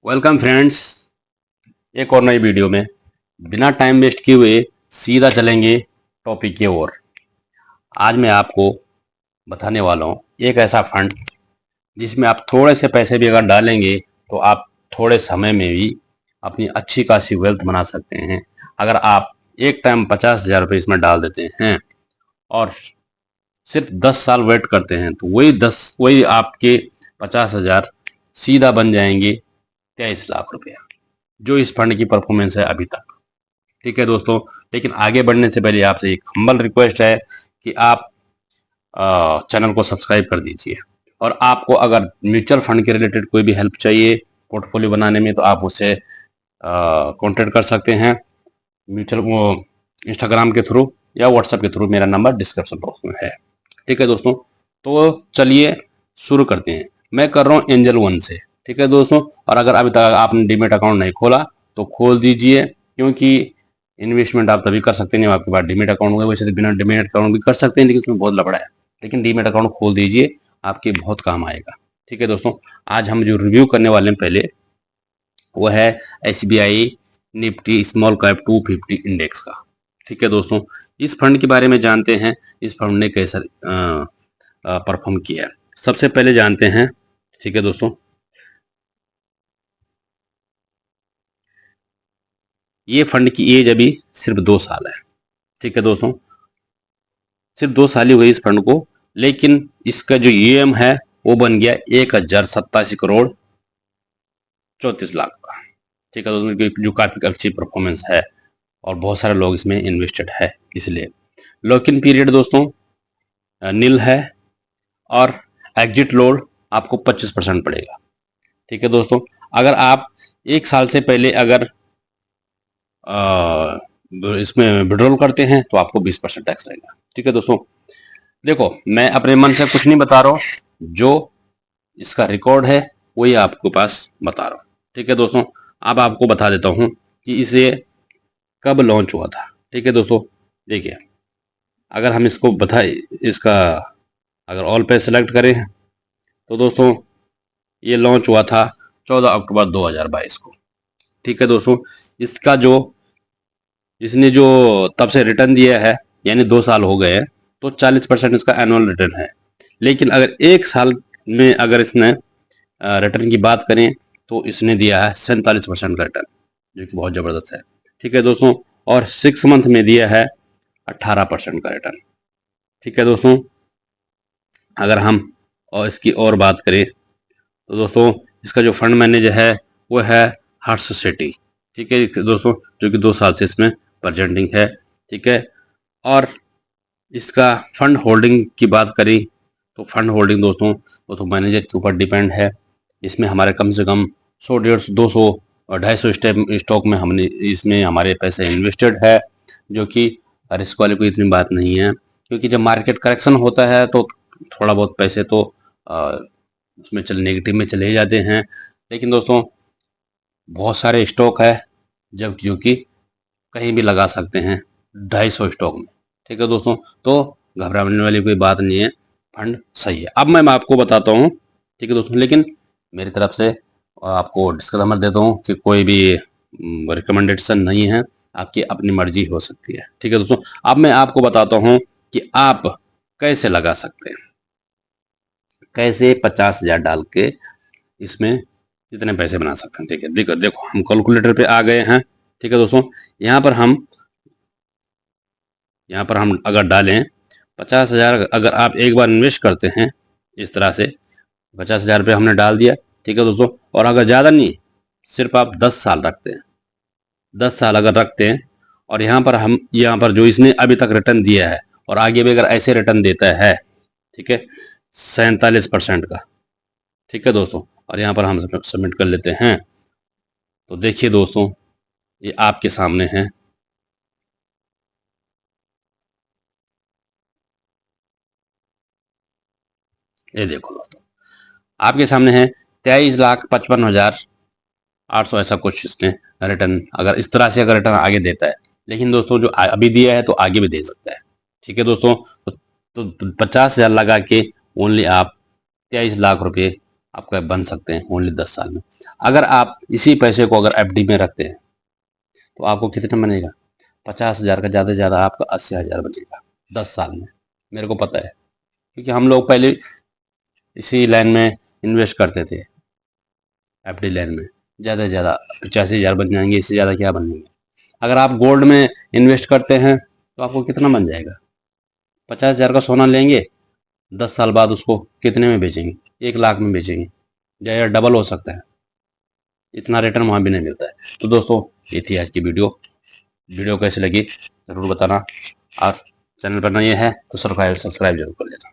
Welcome friends, एक और नई वीडियो में बिना टाइम वेस्ट किए हुए सीधा चलेंगे टॉपिक की ओर। आज मैं आपको बताने वाला हूँ एक ऐसा फंड जिसमें आप थोड़े से पैसे भी अगर डालेंगे तो आप थोड़े समय में भी अपनी अच्छी खासी वेल्थ बना सकते हैं। अगर आप एक टाइम 50,000 रुपये इसमें डाल देते हैं और सिर्फ 10 साल वेट करते हैं तो वही आपके 50,000 सीधा बन जाएंगे 23 लाख रुपया, जो इस फंड की परफॉर्मेंस है अभी तक। ठीक है दोस्तों, लेकिन आगे बढ़ने से पहले आपसे एक हम्बल रिक्वेस्ट है कि आप चैनल को सब्सक्राइब कर दीजिए। और आपको अगर म्यूचुअल फंड के रिलेटेड कोई भी हेल्प चाहिए पोर्टफोलियो बनाने में तो आप उससे कांटेक्ट कर सकते हैं म्यूचुअल इंस्टाग्राम के थ्रू या व्हाट्सएप के थ्रू। मेरा नंबर डिस्क्रिप्शन बॉक्स में है। ठीक है दोस्तों, तो चलिए शुरू करते हैं। मैं कर रहा हूँ एंजल वन से। ठीक है दोस्तों, और अगर अभी तक आपने डीमेट अकाउंट नहीं खोला तो खोल दीजिए, क्योंकि इन्वेस्टमेंट आप तभी कर सकते हैं जब आपके पास डीमेट अकाउंट होगा। वैसे तो बिना डीमेट अकाउंट भी कर सकते हैं, लेकिन उसमें बहुत लफड़ा है। लेकिन डीमेट अकाउंट खोल दीजिए, आपके बहुत काम आएगा। ठीक है दोस्तों, आज हम जो रिव्यू करने वाले हैं पहले वो है SBI Nifty small cap 250 index का। ठीक है दोस्तों, इस फंड के बारे में जानते हैं, इस फंड ने कैसा परफॉर्म किया है। सबसे पहले जानते हैं। ठीक है दोस्तों, ये फंड की एज अभी सिर्फ 2 साल है। ठीक है दोस्तों, सिर्फ 2 साल ही हुए इस फंड को, लेकिन इसका जो EM है वो बन गया 1,087 करोड़ 34 लाख का। ठीक है दोस्तों, जो काफी अच्छी परफॉर्मेंस है और बहुत सारे लोग इसमें इन्वेस्टेड है। इसलिए लॉक इन पीरियड दोस्तों नील है और एग्जिट लोड आपको 25% पड़ेगा। ठीक है दोस्तों, अगर आप 1 साल से पहले अगर इसमें विड्रॉल करते हैं तो आपको 20% टैक्स लगेगा। ठीक है दोस्तों, देखो मैं अपने मन से कुछ नहीं बता रहा हूँ, जो इसका रिकॉर्ड है वही आपके पास बता रहा हूँ। ठीक है दोस्तों, अब आपको बता देता हूँ कि इसे कब लॉन्च हुआ था। ठीक है दोस्तों, देखिए अगर हम इसको बताए, इसका अगर ऑल पे सेलेक्ट करें तो दोस्तों ये लॉन्च हुआ था 14 अक्टूबर 2022 को। ठीक है दोस्तों, इसका जो इसने जो तब से रिटर्न दिया है, यानी 2 साल हो गए हैं, तो 40% इसका एनुअल रिटर्न है। लेकिन अगर 1 साल में अगर इसने रिटर्न की बात करें तो इसने दिया है 47% का रिटर्न, जो कि बहुत ज़बरदस्त है। ठीक है दोस्तों, और 6 मंथ में दिया है 18% का रिटर्न। ठीक है दोस्तों, अगर हम और इसकी और बात करें तो दोस्तों इसका जो फंड मैनेजर है वो है हर्ष सेठी। ठीक है दोस्तों, जो कि 2 साल से इसमें प्रेजेंटिंग है। ठीक है, और इसका फंड होल्डिंग की बात करी तो फंड होल्डिंग दोस्तों वो तो मैनेजर के ऊपर डिपेंड है। इसमें हमारे कम से कम 100, 150, 200 और 250 स्टॉक में हमने इसमें हमारे पैसे इन्वेस्टेड है, जो कि रिस्क वाली कोई इतनी बात नहीं है, क्योंकि जब मार्केट करेक्शन होता है तो थोड़ा बहुत पैसे तो उसमें नेगेटिव में चले जाते हैं। लेकिन दोस्तों बहुत सारे स्टॉक है जब जो कि कहीं भी लगा सकते हैं 250 स्टॉक में। ठीक है दोस्तों, तो घबराने वाली कोई बात नहीं है, फंड सही है। अब मैं आपको बताता हूँ। ठीक है दोस्तों, लेकिन मेरी तरफ से आपको डिस्क्लेमर देता हूँ कि कोई भी रिकमेंडेशन नहीं है, आपकी अपनी मर्जी हो सकती है। ठीक है दोस्तों, अब मैं आपको बताता हूँ कि आप कैसे लगा सकते हैं, कैसे 50,000 डाल के इसमें कितने पैसे बना सकते हैं। ठीक है, देखो देखो हम कैलकुलेटर पे आ गए हैं। ठीक है दोस्तों, यहाँ पर हम अगर डालें 50,000, अगर आप एक बार इन्वेस्ट करते हैं इस तरह से 50,000 रुपये हमने डाल दिया। ठीक है दोस्तों, और अगर ज़्यादा नहीं, सिर्फ आप 10 साल रखते हैं, 10 साल अगर रखते हैं, और यहाँ पर जो इसने अभी तक रिटर्न दिया है और आगे भी अगर ऐसे रिटर्न देता है, ठीक है 47% का। ठीक है दोस्तों, और यहाँ पर हम सबमिट कर लेते हैं। तो देखिए दोस्तों ये आपके सामने है। ये देखो दोस्तों आपके सामने है 23,55,800 ऐसा कुछ इसने रिटर्न, अगर इस तरह से अगर रिटर्न आगे देता है। लेकिन दोस्तों जो अभी दिया है तो आगे भी दे सकता है। ठीक है दोस्तों, तो 50,000 लगा के ओनली आप 23 लाख रुपये आपका बन सकते हैं ओनली 10 साल में। अगर आप इसी पैसे को अगर एफडी में रखते हैं तो आपको कितना बनेगा? 50,000 का, ज़्यादा से ज़्यादा आपका 80,000 बनेगा 10 साल में। मेरे को पता है, क्योंकि हम लोग पहले इसी लाइन में इन्वेस्ट करते थे, एफडी लाइन में। ज़्यादा से ज़्यादा 85,000 बन जाएंगे, इससे ज़्यादा क्या बनेंगे। अगर आप गोल्ड में इन्वेस्ट करते हैं तो आपको कितना बन जाएगा? 50,000 का सोना लेंगे, 10 साल बाद उसको कितने में बेचेंगे? 1 लाख में बेचेंगे, या डबल हो सकता है। इतना रिटर्न वहाँ भी नहीं मिलता है। तो दोस्तों, ये थी आज की वीडियो कैसी लगी ज़रूर बताना, और चैनल पर नए हैं तो सब्सक्राइब जरूर कर लेना।